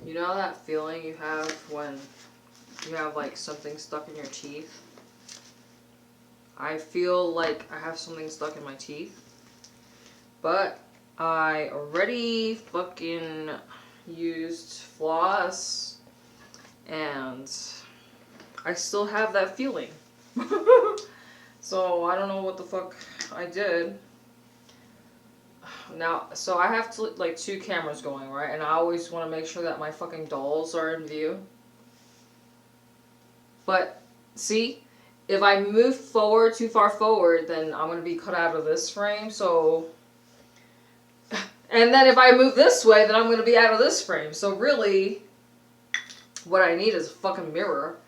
You know that feeling you have when you have like something stuck in your teeth? I feel like I have something stuck in my teeth, but I already fucking used floss and I still have that feeling. So I don't know what the fuck I did. Now, so I have like 2 cameras going, right? And I always want to make sure that my fucking dolls are in view. But, see? If I move forward, too far forward, then I'm going to be cut out of this frame, so... And then if I move this way, then I'm going to be out of this frame. So really, what I need is a fucking mirror.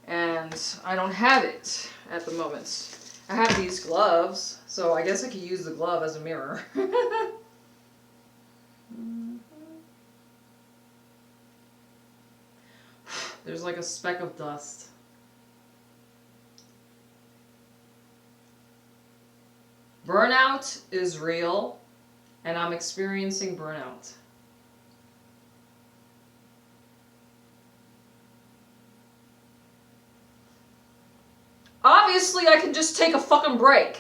And I don't have it at the moment. I have these gloves, so I guess I could use the glove as a mirror. There's like a speck of dust. Burnout is real, and I'm experiencing burnout. Obviously, I can just take a fucking break.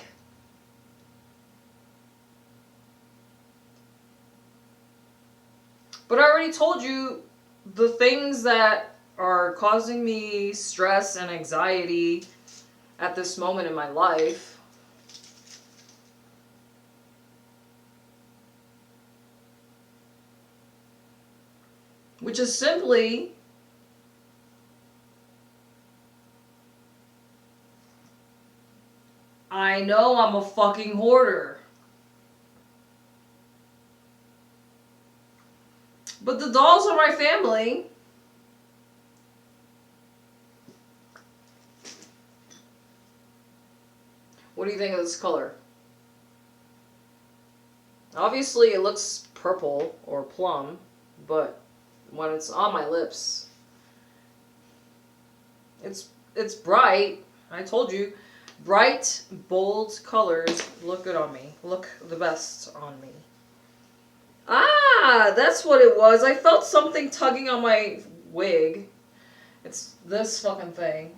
But I already told you the things that are causing me stress and anxiety at this moment in my life. Which is simply I know I'm a fucking hoarder. But the dolls are my family. What do you think of this color? Obviously it looks purple or plum, but when it's on my lips, it's bright. I told you, bright, bold colors look good on me. Look the best on me. Ah, that's what it was. I felt something tugging on my wig. It's this fucking thing.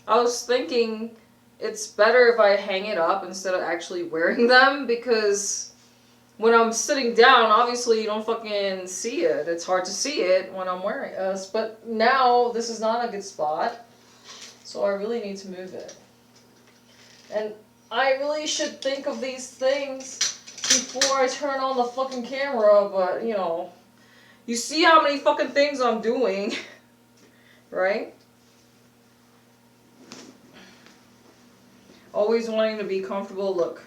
I was thinking it's better if I hang it up instead of actually wearing them, because when I'm sitting down, obviously you don't fucking see it. It's hard to see it when I'm wearing this, but now this is not a good spot, so I really need to move it. And I really should think of these things before I turn on the fucking camera, but you know, you see how many fucking things I'm doing, right? Always wanting to be comfortable. Look.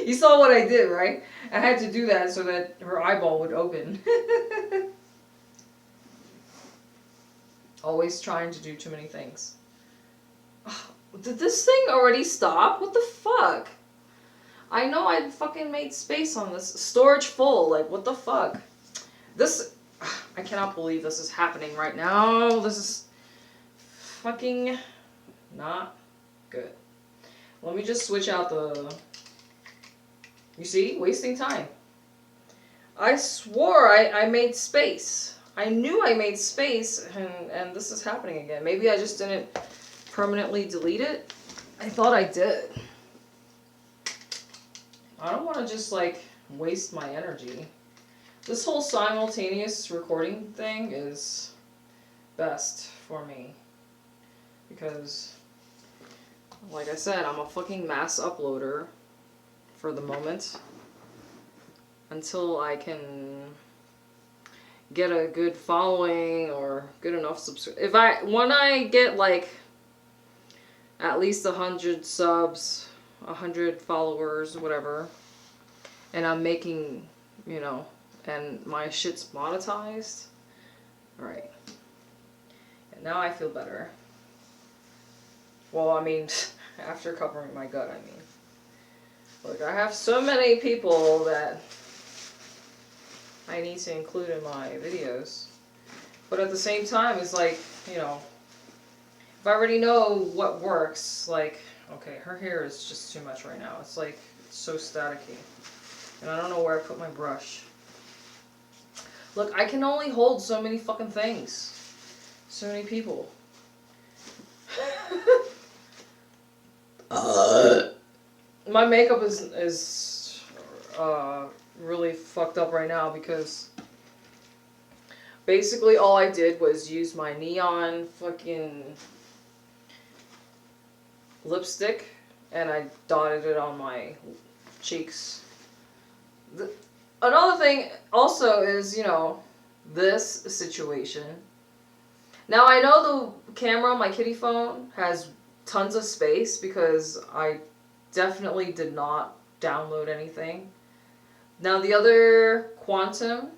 You saw what I did, right? I had to do that so that her eyeball would open. Always trying to do too many things. Did this thing already stop? What the fuck? I know I fucking made space on this. Storage full. Like, what the fuck? This... I cannot believe this is happening right now. This is fucking not good. Let me just switch out the... You see? Wasting time. I swore I made space. I knew I made space, and this is happening again. Maybe I just didn't permanently delete it. I thought I did. I don't want to just, like, waste my energy. This whole simultaneous recording thing is best for me. Because... like I said, I'm a fucking mass uploader for the moment. Until I can get a good following or good enough when I get like at least 100 subs, 100 followers, whatever, and I'm making, you know, and my shit's monetized, alright. And now I feel better. Well, I mean, after covering my gut, I mean. Look, I have so many people that I need to include in my videos. But at the same time, it's like, you know, if I already know what works, like, okay, her hair is just too much right now. It's like, it's so staticky. And I don't know where I put my brush. Look, I can only hold so many fucking things. So many people. My makeup is really fucked up right now because basically all I did was use my neon fucking lipstick and I dotted it on my cheeks. Another thing also is, you know, this situation. Now I know the camera on my kitty phone has tons of space because I definitely did not download anything. Now the other Quantum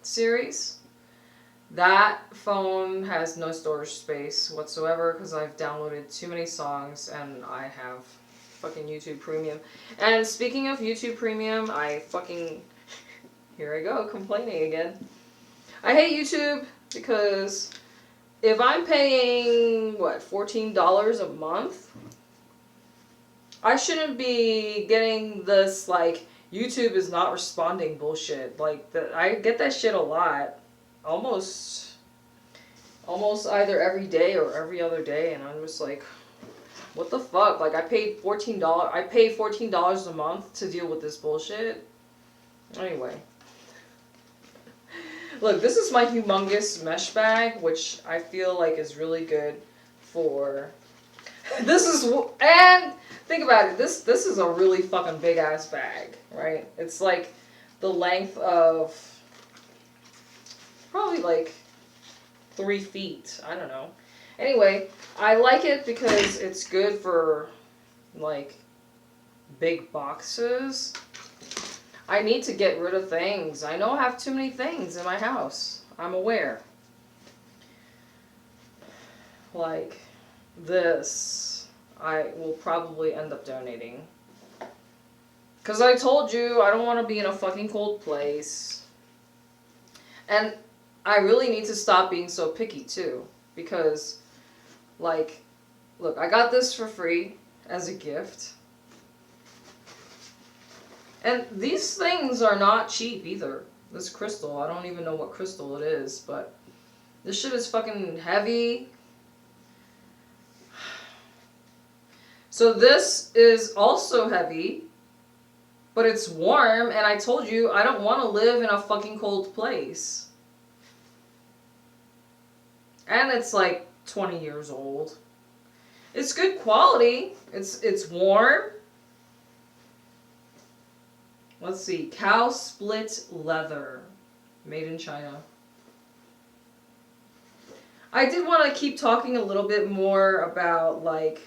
series, that phone has no storage space whatsoever because I've downloaded too many songs and I have fucking YouTube Premium. And speaking of YouTube Premium, I fucking... Here I go, complaining again. I hate YouTube because if I'm paying, what, $14 a month? I shouldn't be getting this, like, YouTube is not responding bullshit. Like, I get that shit a lot. Almost either every day or every other day, and I'm just like, what the fuck? Like, I pay $14 a month to deal with this bullshit. Anyway. Look, this is my humongous mesh bag, which I feel like is really good for... And think about it, this is a really fucking big ass bag, right? It's like the length of probably like 3 feet. I don't know. Anyway, I like it because it's good for like big boxes. I need to get rid of things. I know I have too many things in my house. I'm aware. Like this, I will probably end up donating. Because I told you, I don't want to be in a fucking cold place. And I really need to stop being so picky too. Because, like, look, I got this for free as a gift. And these things are not cheap either. This crystal, I don't even know what crystal it is, but this shit is fucking heavy. So this is also heavy, but it's warm, and I told you I don't want to live in a fucking cold place. And it's like 20 years old. It's good quality. It's warm. Let's see, cow split leather, made in China. I did want to keep talking a little bit more about, like,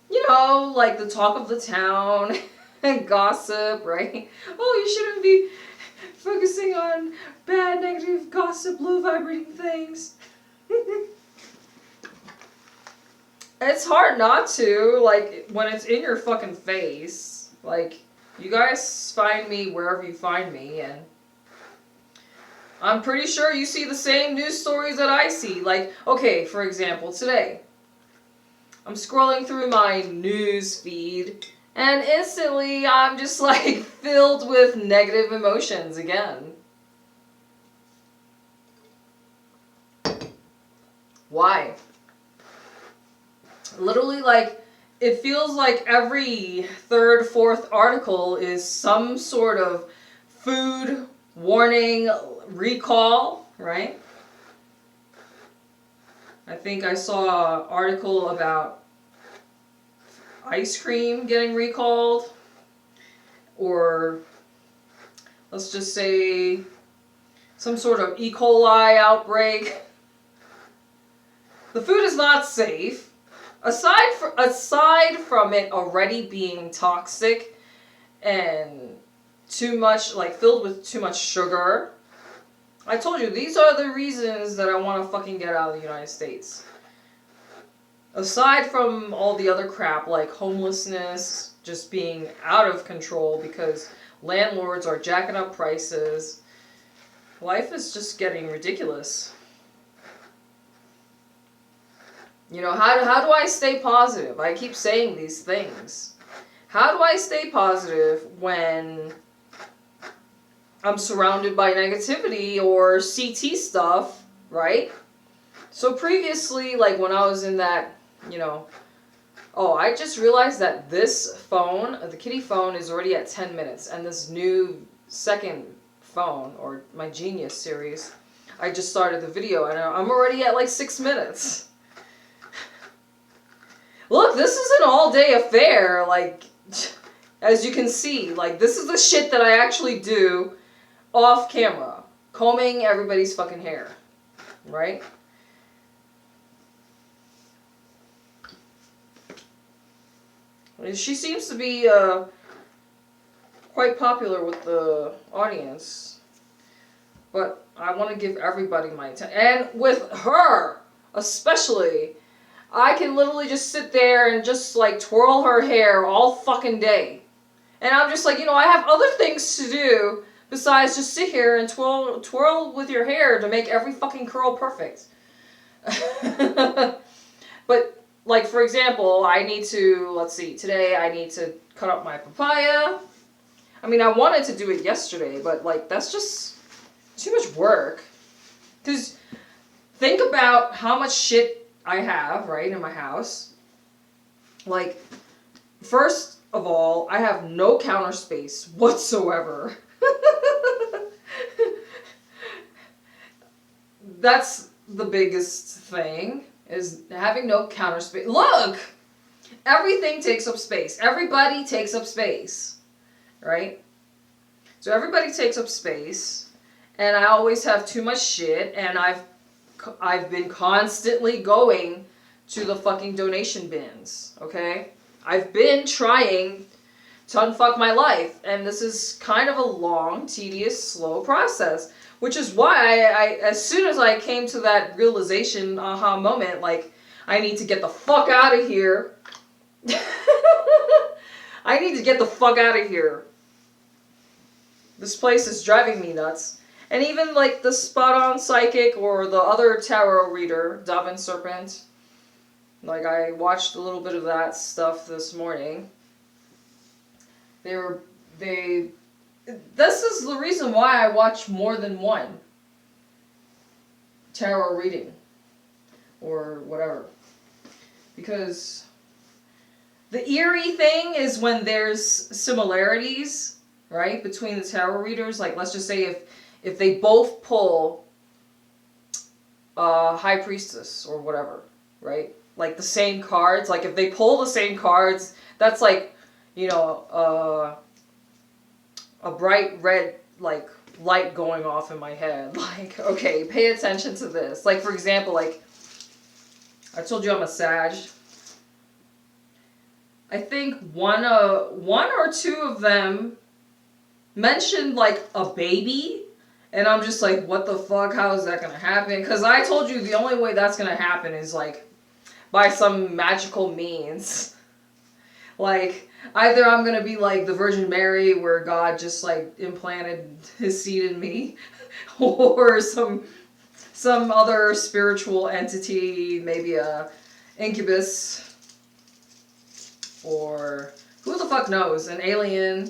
you know, like the talk of the town and gossip, right? Oh, you shouldn't be focusing on bad, negative, gossip, low vibrating things. It's hard not to, like, when it's in your fucking face. Like, you guys find me wherever you find me, and I'm pretty sure you see the same news stories that I see. Like, okay, for example, today, I'm scrolling through my news feed, and instantly I'm just, like, filled with negative emotions again. Why? Literally, like, it feels like every third, fourth article is some sort of food warning recall, right? I think I saw an article about ice cream getting recalled, or let's just say some sort of E. coli outbreak. The food is not safe. Aside from it already being toxic and too much, like, filled with too much sugar, I told you, these are the reasons that I want to fucking get out of the United States. Aside from all the other crap, like homelessness, just being out of control because landlords are jacking up prices, life is just getting ridiculous. You know, how do I stay positive? I keep saying these things. How do I stay positive when I'm surrounded by negativity or CT stuff, right? So previously, like when I was in that, you know, oh, I just realized that this phone, the Kitty phone, is already at 10 minutes. And this new second phone, or my Genius series, I just started the video and I'm already at like 6 minutes. Look, this is an all-day affair, like, as you can see. Like, this is the shit that I actually do off camera. Combing everybody's fucking hair, right? She seems to be quite popular with the audience. But I want to give everybody my attention. And with her, especially, I can literally just sit there and just like twirl her hair all fucking day. And I'm just like, you know, I have other things to do besides just sit here and twirl with your hair to make every fucking curl perfect. But, like, for example, I need to, let's see, today I need to cut up my papaya. I mean, I wanted to do it yesterday, but, like, that's just too much work. Because think about how much shit I have, right, in my house. Like, first of all, I have no counter space whatsoever. That's the biggest thing, is having no counter space. Look! Everything takes up space. Everybody takes up space. Right? So everybody takes up space. And I always have too much shit. And I've been constantly going to the fucking donation bins. Okay? I've been trying to unfuck my life. And this is kind of a long, tedious, slow process. Which is why I, as soon as I came to that realization, aha moment, like, I need to get the fuck out of here. I need to get the fuck out of here. This place is driving me nuts. And even, like, the spot-on psychic or the other tarot reader, Dove and Serpent, like, I watched a little bit of that stuff this morning. This is the reason why I watch more than one tarot reading or whatever. Because the eerie thing is when there's similarities, right, between the tarot readers. Like, let's just say if they both pull High Priestess or whatever, right? Like the same cards. Like if they pull the same cards, that's like, you know, a bright red, like, light going off in my head. Like, okay, pay attention to this. Like, for example, like, I told you I'm a Sag. I think one or two of them mentioned, like, a baby. And I'm just like, what the fuck? How is that going to happen? Because I told you the only way that's going to happen is, like, by some magical means. Like, either I'm going to be like the Virgin Mary where God just like implanted his seed in me, or some other spiritual entity, maybe a incubus, or who the fuck knows, an alien.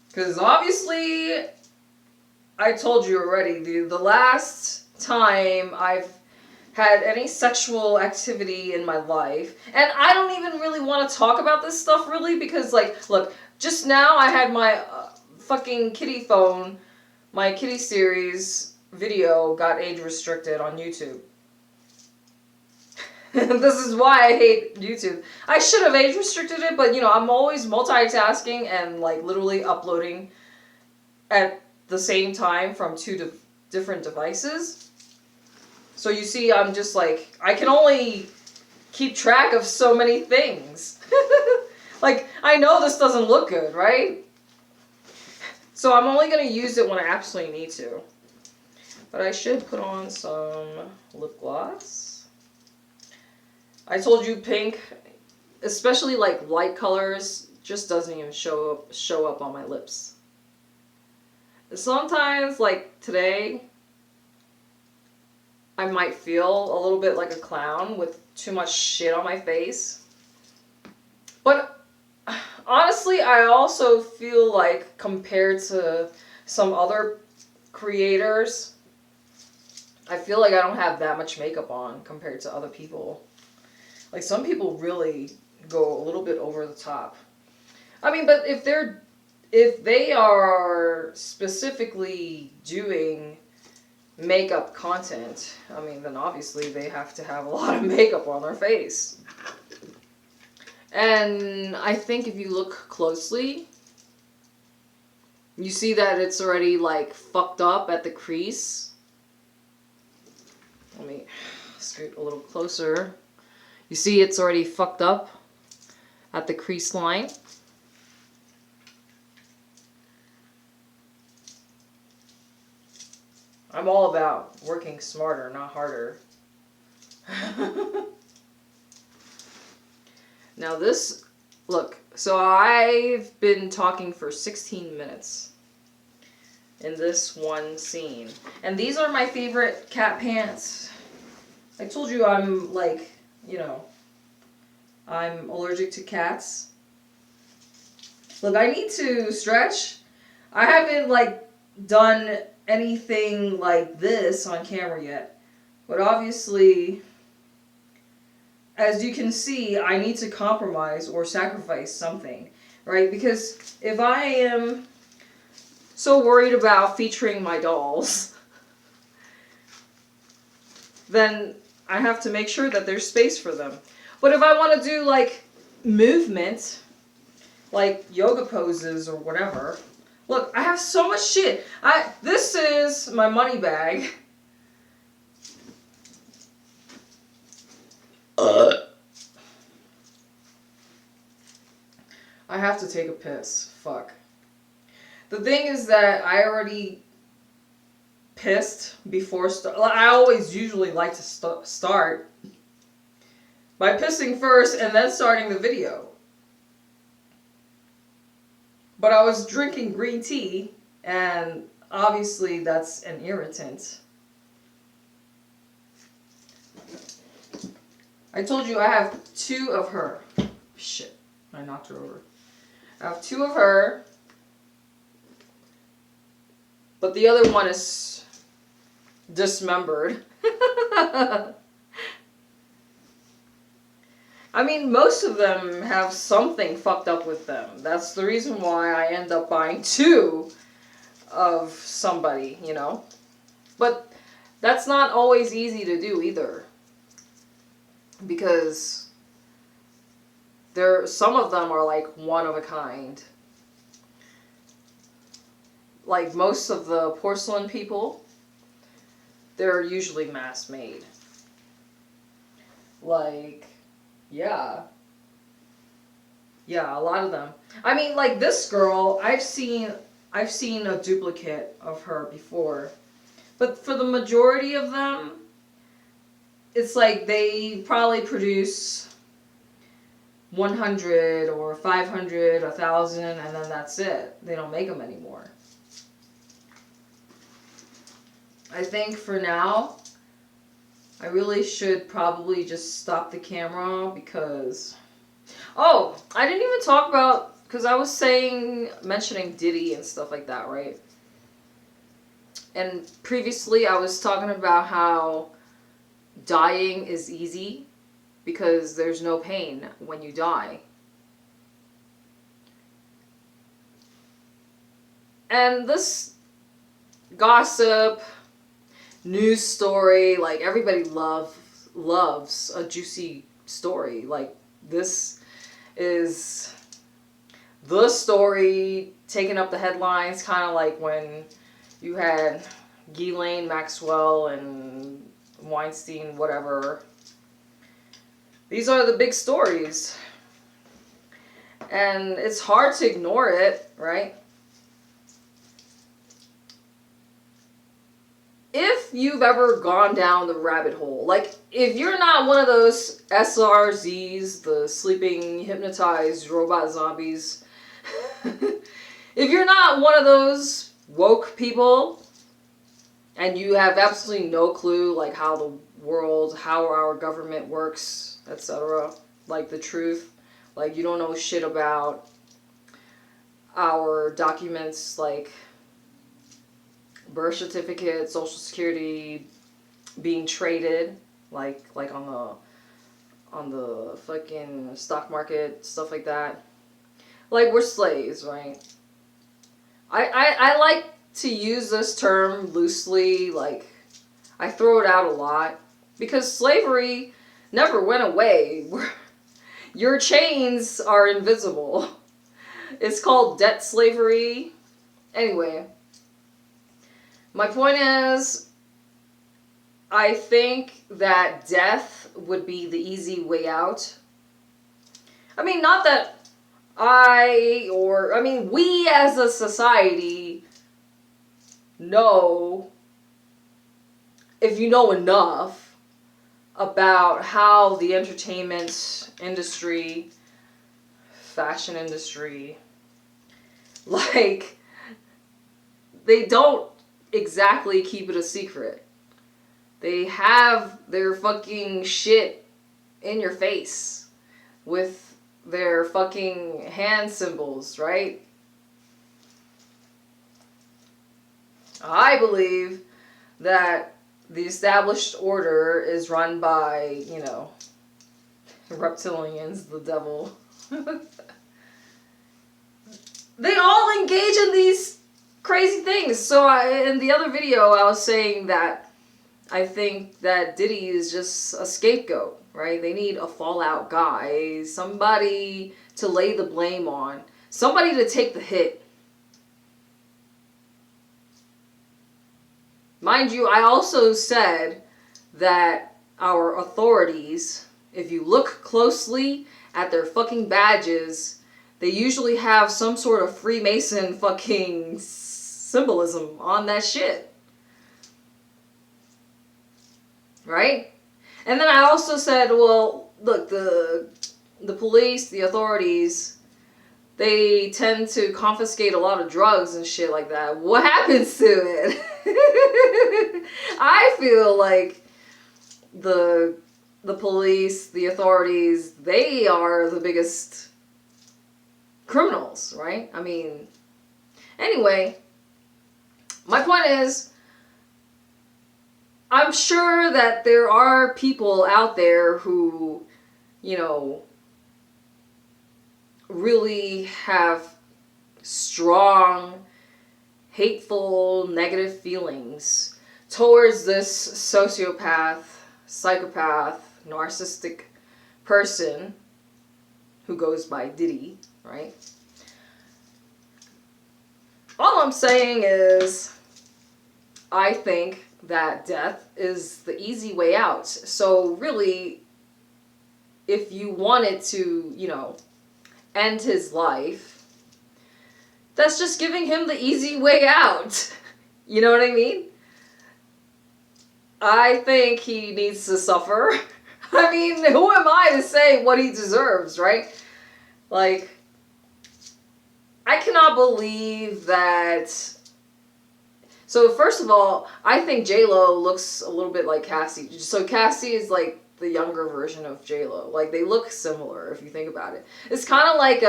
Because obviously, I told you already, the last time I've had any sexual activity in my life. And I don't even really want to talk about this stuff, really, because, like, look, just now I had my fucking kitty phone, my kitty series video got age restricted on YouTube. This is why I hate YouTube. I should have age restricted it, but, you know, I'm always multitasking and, like, literally uploading at the same time from two different devices. So you see, I'm just like, I can only keep track of so many things. Like, I know this doesn't look good, right? So I'm only going to use it when I absolutely need to. But I should put on some lip gloss. I told you pink, especially like light colors, just doesn't even show up on my lips. Sometimes, like today, I might feel a little bit like a clown with too much shit on my face. But honestly, I also feel like compared to some other creators, I feel like I don't have that much makeup on compared to other people. Like, some people really go a little bit over the top. I mean, but if they are specifically doing makeup content, I mean, then obviously they have to have a lot of makeup on their face. And I think if you look closely, you see that it's already, like, fucked up at the crease. Let me scoot a little closer. You see it's already fucked up at the crease line. I'm all about working smarter, not harder. Now this, look, so I've been talking for 16 minutes in this one scene. And these are my favorite cat pants. I told you I'm like, you know, I'm allergic to cats. Look, I need to stretch. I haven't, like, done anything like this on camera yet. But obviously, as you can see, I need to compromise or sacrifice something, right? Because if I am so worried about featuring my dolls, then I have to make sure that there's space for them. But if I want to do, like, movement, like yoga poses or whatever, look, I have so much shit. This is my money bag. I have to take a piss. Fuck. The thing is that I already pissed before I always usually like to start by pissing first and then starting the video. But I was drinking green tea, and obviously that's an irritant. I told you I have 2 of her. Shit, I knocked her over. I have 2 of her, but the other one is dismembered. I mean, most of them have something fucked up with them. That's the reason why I end up buying 2 of somebody, you know? But that's not always easy to do either. Because some of them are like one of a kind. Like most of the porcelain people, they're usually mass made. Like, yeah, a lot of them. I mean, like this girl, I've seen a duplicate of her before, but for the majority of them, it's like they probably produce 100 or 500, 1,000, and then that's it. They don't make them anymore. I think for now, I really should probably just stop the camera because... Oh, I didn't even talk about... Because I was mentioning Diddy and stuff like that, right? And previously I was talking about how dying is easy because there's no pain when you die. And this gossip... news story, like everybody loves a juicy story. Like this is the story taking up the headlines, kind of like when you had Ghislaine Maxwell and Weinstein, whatever. These are the big stories, and it's hard to ignore it, right? If you've ever gone down the rabbit hole, like if you're not one of those SRZs, the sleeping hypnotized robot zombies, if you're not one of those woke people and you have absolutely no clue like how the world, how our government works, etc., like the truth, like you don't know shit about our documents, like birth certificate, social security being traded, like on the fucking stock market, stuff like that. Like, we're slaves, right? I like to use this term loosely, like, I throw it out a lot, because slavery never went away. Your chains are invisible. It's called debt slavery. Anyway, my point is, I think that death would be the easy way out. I mean, not that we as a society know, if you know enough about how the entertainment industry, fashion industry, like, they don't exactly keep it a secret. They have their fucking shit in your face with their fucking hand symbols, right? I believe that the established order is run by, you know, reptilians, the devil. They all engage in these crazy things. So in the other video, I was saying that I think that Diddy is just a scapegoat, right? They need a fallout guy, somebody to lay the blame on, somebody to take the hit. Mind you, I also said that our authorities, if you look closely at their fucking badges, they usually have some sort of Freemason fucking symbolism on that shit. Right? And then I also said, well, look, the police, the authorities, they tend to confiscate a lot of drugs and shit like that. What happens to it? I feel like the police, the authorities, they are the biggest criminals, right? I mean, anyway, my point is, I'm sure that there are people out there who, you know, really have strong, hateful, negative feelings towards this sociopath, psychopath, narcissistic person who goes by Diddy, right? All I'm saying is, I think that death is the easy way out. So really, if you wanted to, you know, end his life, that's just giving him the easy way out. You know what I mean? I think he needs to suffer. I mean, who am I to say what he deserves, right? Like, I cannot believe that. So first of all, I think J-Lo looks a little bit like Cassie. So Cassie is like the younger version of J-Lo. Like, they look similar if you think about it. It's kind of like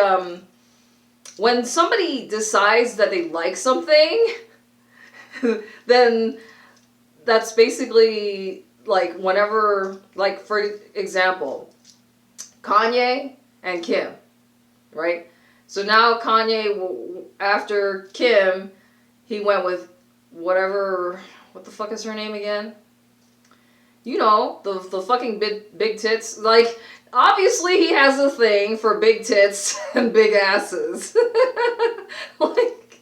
when somebody decides that they like something, then that's basically like whenever, like, for example, Kanye and Kim, right? So now Kanye, after Kim, he went with whatever, what the fuck is her name again? You know, the fucking big tits. Like, obviously he has a thing for big tits and big asses. Like,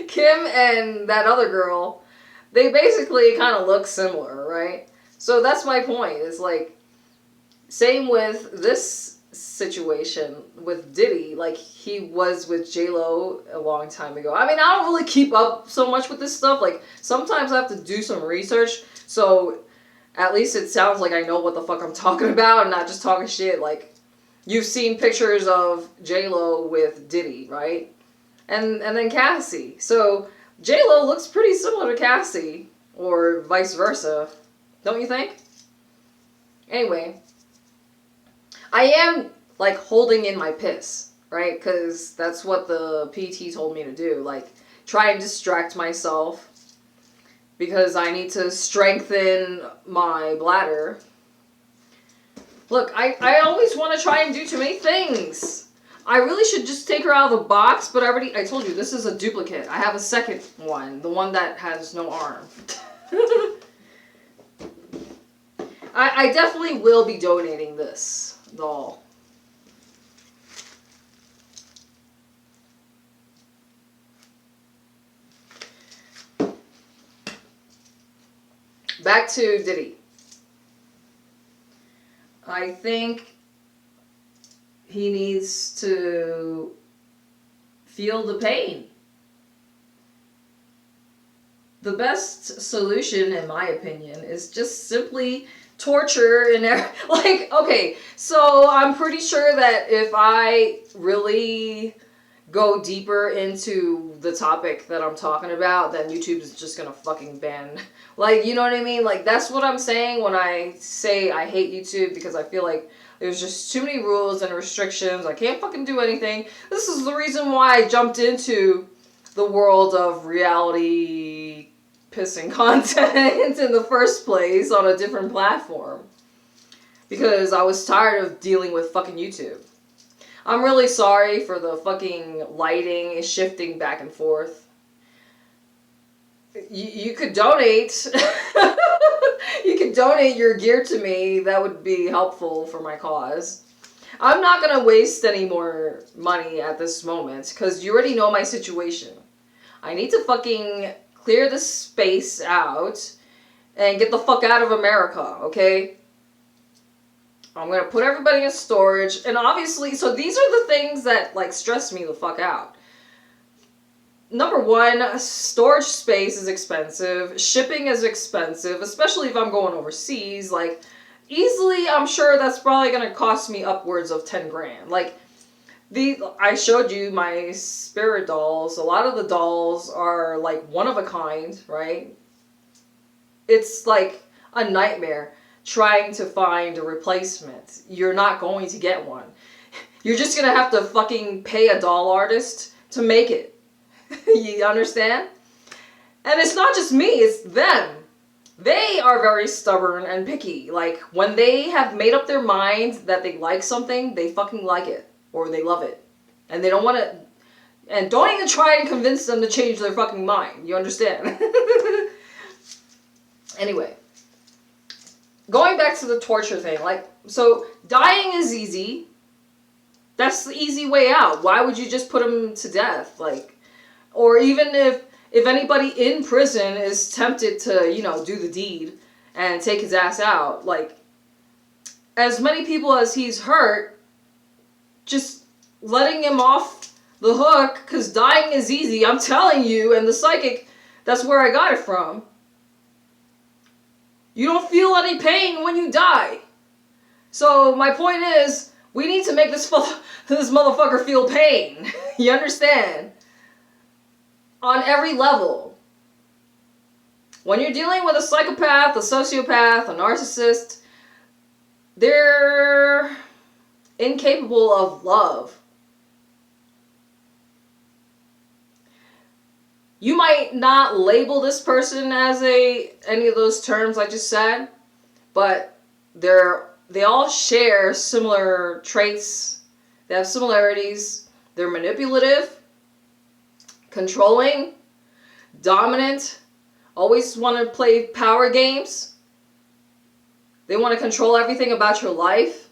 Kim and that other girl, they basically kind of look similar, right? So that's my point. It's like, same with this situation with Diddy, like he was with J-Lo a long time ago. I mean, I don't really keep up so much with this stuff. Like, sometimes I have to do some research, so at least it sounds like I know what the fuck I'm talking about and not just talking shit. Like, you've seen pictures of J-Lo with Diddy, right? And then Cassie. So J-Lo looks pretty similar to Cassie, or vice versa. Don't you think? Anyway, I am, like, holding in my piss, right? Because that's what the PT told me to do. Like, try and distract myself. because I need to strengthen my bladder. Look, I always want to try and do too many things. I really should just take her out of the box, but I told you, this is a duplicate. I have a second one, the one that has no arm. I definitely will be donating this doll. Back to Diddy. I think he needs to feel the pain. The best solution, in my opinion, is just simply torture and like, okay, so I'm pretty sure that if I really go deeper into the topic that I'm talking about, then YouTube is just gonna fucking ban. Like, you know what I mean? Like, that's what I'm saying when I say I hate YouTube, because I feel like there's just too many rules and restrictions. I can't fucking do anything. This is the reason why I jumped into the world of reality pissing content in the first place on a different platform. Because I was tired of dealing with fucking YouTube. I'm really sorry for the fucking lighting shifting back and forth. You could donate. You could donate your gear to me. That would be helpful for my cause. I'm not going to waste any more money at this moment, because you already know my situation. I need to fucking clear this space out and get the fuck out of America, okay? I'm going to put everybody in storage. And obviously, so these are the things that, like, stress me the fuck out. Number one, storage space is expensive. Shipping is expensive, especially if I'm going overseas. Like, easily, I'm sure that's probably going to cost me upwards of 10 grand. Like, I showed you my spirit dolls. A lot of the dolls are, like, one of a kind, right? It's, like, a nightmare trying to find a replacement. You're not going to get one. You're just going to have to fucking pay a doll artist to make it. You understand? And it's not just me, it's them. They are very stubborn and picky. Like, when they have made up their mind that they like something, they fucking like it. Or they love it. And they don't want to... And don't even try and convince them to change their fucking mind. You understand? Anyway. Going back to the torture thing. Like, so, dying is easy. That's the easy way out. Why would you just put him to death? Like... Or even if anybody in prison is tempted to, you know, do the deed and take his ass out, like, as many people as he's hurt, just letting him off the hook, because dying is easy, I'm telling you, and the psychic, that's where I got it from. You don't feel any pain when you die. So my point is, we need to make this motherfucker feel pain. You understand? On every level. When you're dealing with a psychopath, a sociopath, a narcissist, they're incapable of love. You might not label this person as any of those terms I just said, but they all share similar traits. They have similarities. They're manipulative, controlling, dominant, always want to play power games. They want to control everything about your life.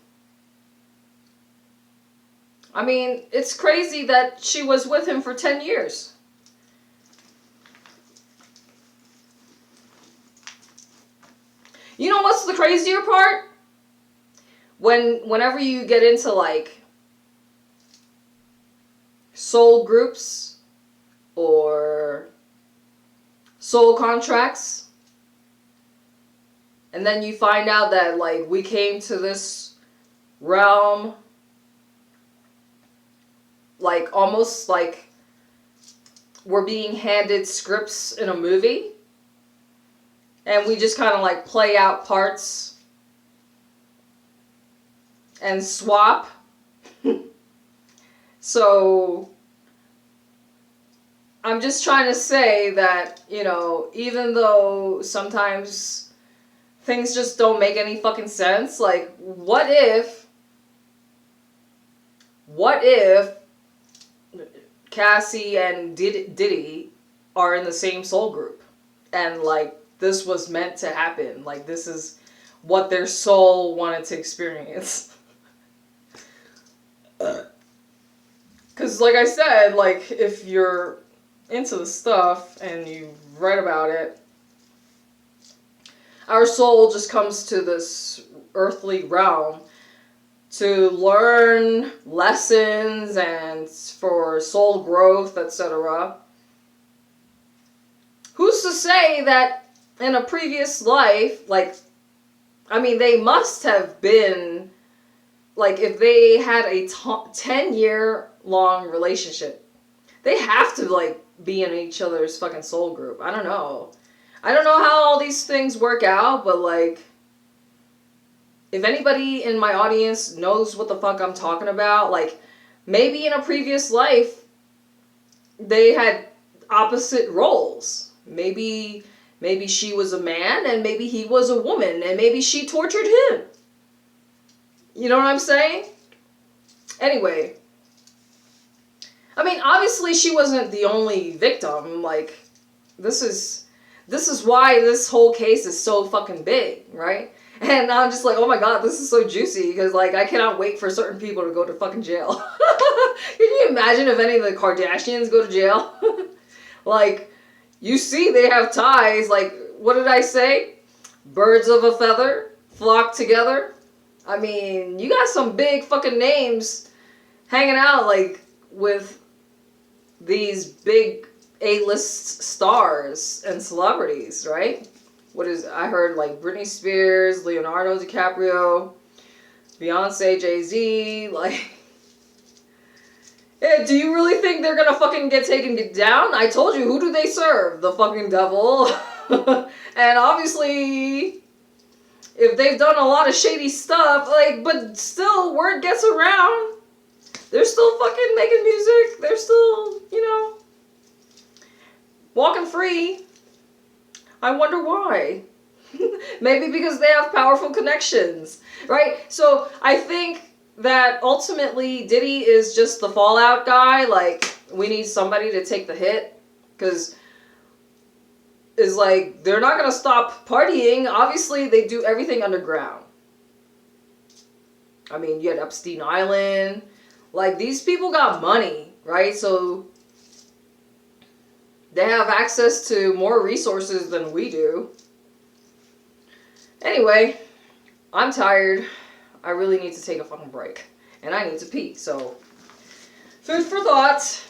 I mean, it's crazy that she was with him for 10 years. You know what's the crazier part? Whenever you get into, like, soul groups, or soul contracts, and then you find out that, like, we came to this realm, like, almost like we're being handed scripts in a movie, and we just kind of, like, play out parts and swap. So I'm just trying to say that, you know, even though sometimes things just don't make any fucking sense, like, what if Cassie and Diddy are in the same soul group, and like this was meant to happen, like this is what their soul wanted to experience. Because like I said, like if you're into the stuff and you read about it, our soul just comes to this earthly realm to learn lessons and for soul growth, etc. Who's to say that in a previous life, like, I mean, they must have been, like, if they had a 10-year-long relationship, they have to, like, be in each other's fucking soul group. I don't know. I don't know how all these things work out, but, like, if anybody in my audience knows what the fuck I'm talking about, like, maybe in a previous life, they had opposite roles. Maybe she was a man and maybe he was a woman and maybe she tortured him. You know what I'm saying? Anyway. I mean, obviously she wasn't the only victim. Like, this is why this whole case is so fucking big, right? And I'm just like, oh my god, this is so juicy, because, like, I cannot wait for certain people to go to fucking jail. Can you imagine if any of the Kardashians go to jail? Like, you see they have ties, like, what did I say? Birds of a feather flock together. I mean, you got some big fucking names hanging out, like, with these big A-list stars and celebrities, right? I heard, like, Britney Spears, Leonardo DiCaprio, Beyonce, Jay-Z, like, yeah, do you really think they're gonna fucking get taken down? I told you, who do they serve? The fucking devil. And obviously, if they've done a lot of shady stuff, like, but still, word gets around. They're still fucking making music. They're still, you know, walking free. I wonder why. Maybe because they have powerful connections, right? So I think that ultimately Diddy is just the fallout guy. Like, we need somebody to take the hit, because it's like they're not gonna stop partying. Obviously, they do everything underground. I mean, you had Epstein Island. Like, these people got money, right? So they have access to more resources than we do. Anyway, I'm tired. I really need to take a fucking break. And I need to pee. So, food for thought.